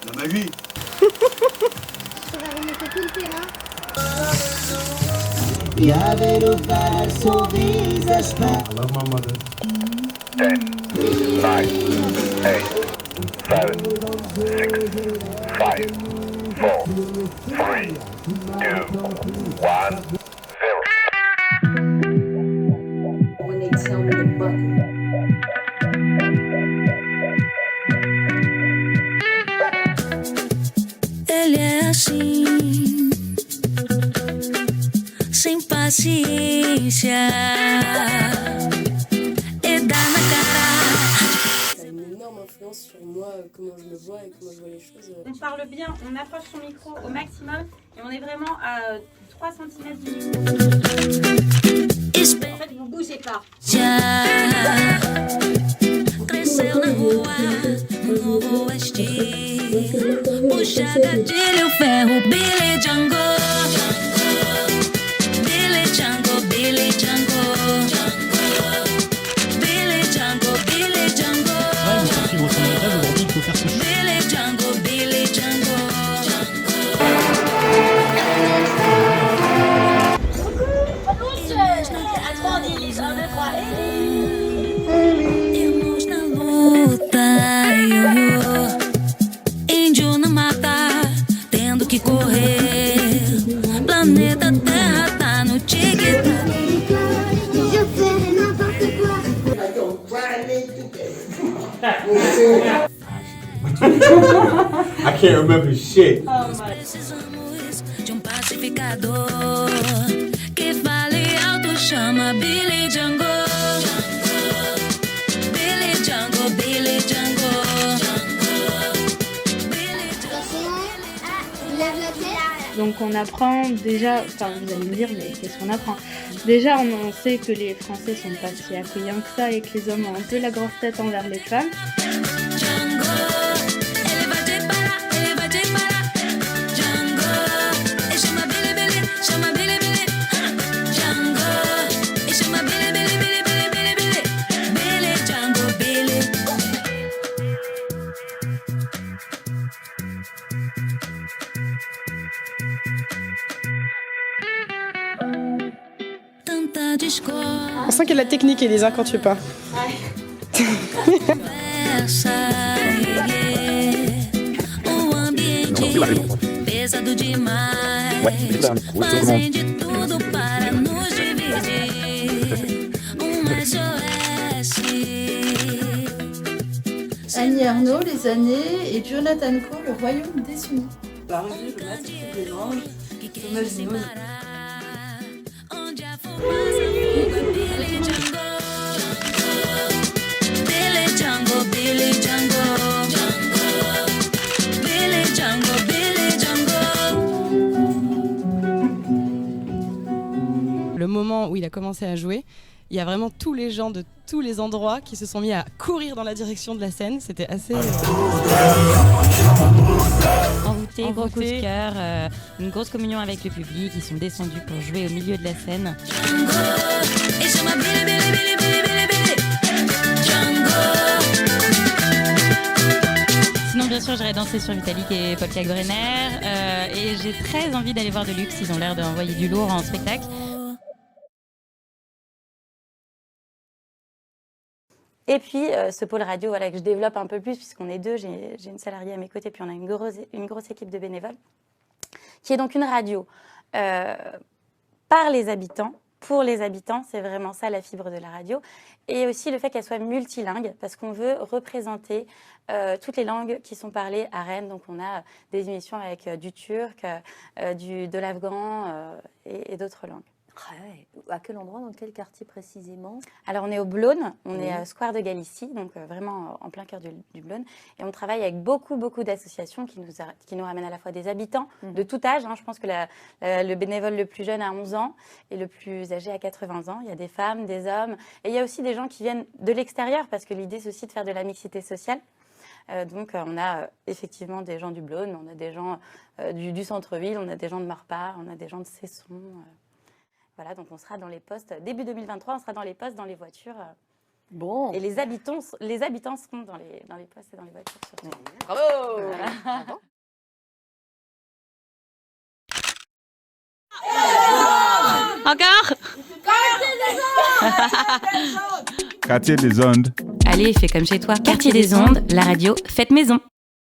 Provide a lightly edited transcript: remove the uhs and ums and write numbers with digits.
La magie. Je vais remonter tout le terrain. Il y avait le vers son visage peint. I love my mother. 10, 9, 8, 7, 6, 5, 4, 3, 2, 1, 0. When they tell me to buckle. Ele é assim, sem paciência, et dá na cara. Ça a une énorme influence sur moi, comment je me vois et comment je vois les choses. On parle bien, on approche son micro au maximum et on est vraiment à 3 cm du micro. En fait, vous bougez pas. Cresceu na rua, no novo estilo. Puxa gatilho, ferro, Billy Django. Billy Django, Billy Django. Billy Django, Billy Django. Ouais, mais pour suivre son héritage, aujourd'hui, il faut faire ce choix. Billy Django, Billy Django. Irmãos na luta, índio na mata, tendo que correr. Planeta Terra tá no tic-tac. Je fais n'importe quoi. I can't remember shit. Precisamos de pacificador que fale alto, chama Billy Django. Billy Django, Billy Django. Lève la tête. Donc on apprend déjà, enfin vous allez me dire, mais qu'est-ce qu'on apprend? Déjà on sait que les Français sont pas si accueillants que ça et que les hommes ont un peu la grosse tête envers les femmes. Django, ele vai te parar, ele vai te parar. Django, e chama Billy Billy, chama Billy Billy. Django, e chama Billy Billy Billy Billy Billy Billy. Billy Django, Billy. Tanta discórdia. On sent qu'il y a de la technique, Elisa, quand tu peins. Conversa, o ambiente pesado demais. Fazem de tudo para nos dividir. SOS. Annie Ernaux, Les Années, et Jonathan Coe, Le Royaume des Unis. L'arrivée, le maître des anges, Thomas Zinone. Onde a fumaça fuga, Billy Django. Billy Django, Billy Django. Billy Django, Billy Django. Le moment où il a commencé à jouer, il y a vraiment tous les gens de tous les endroits qui se sont mis à courir dans la direction de la scène. C'était assez... Envoûté, gros coup de cœur, une grosse communion avec le public. Ils sont descendus pour jouer au milieu de la scène. Et chama Billy, Billy, Billy, Billy, Billy, Billy. Django. Sinon, bien sûr, j'irai danser sur Vitalik et Paul Kalkbrenner. Et j'ai très envie d'aller voir Deluxe. Ils ont l'air d'envoyer du lourd en spectacle. Et puis, ce pôle radio voilà, que je développe un peu plus, puisqu'on est deux, j'ai une salariée à mes côtés, puis on a une grosse équipe de bénévoles, qui est donc une radio par les habitants, pour les habitants, c'est vraiment ça la fibre de la radio, et aussi le fait qu'elle soit multilingue, parce qu'on veut représenter toutes les langues qui sont parlées à Rennes. Donc on a des émissions avec du turc, de l'afghan et d'autres langues. Ouais. À quel endroit, dans quel quartier précisément? Alors on est au Blône, on est Square de Galicie, donc vraiment en plein cœur du Blône. Et on travaille avec beaucoup d'associations qui nous ramènent à la fois des habitants de tout âge. Hein. Je pense que le bénévole le plus jeune a 11 ans et le plus âgé a 80 ans. Il y a des femmes, des hommes. Et il y a aussi des gens qui viennent de l'extérieur, parce que l'idée c'est aussi de faire de la mixité sociale. Donc on a effectivement des gens du Blône, on a des gens du centre-ville, on a des gens de Morpart, on a des gens de Cesson. Voilà, donc on sera dans les postes, début 2023, on sera dans les postes, dans les voitures, Bon. Et les habitants seront dans les postes et dans les voitures surtout. Bravo. Voilà. Encore Quartier des ondes. Allez, fais comme chez toi. Quartier des ondes, la radio, faites maison.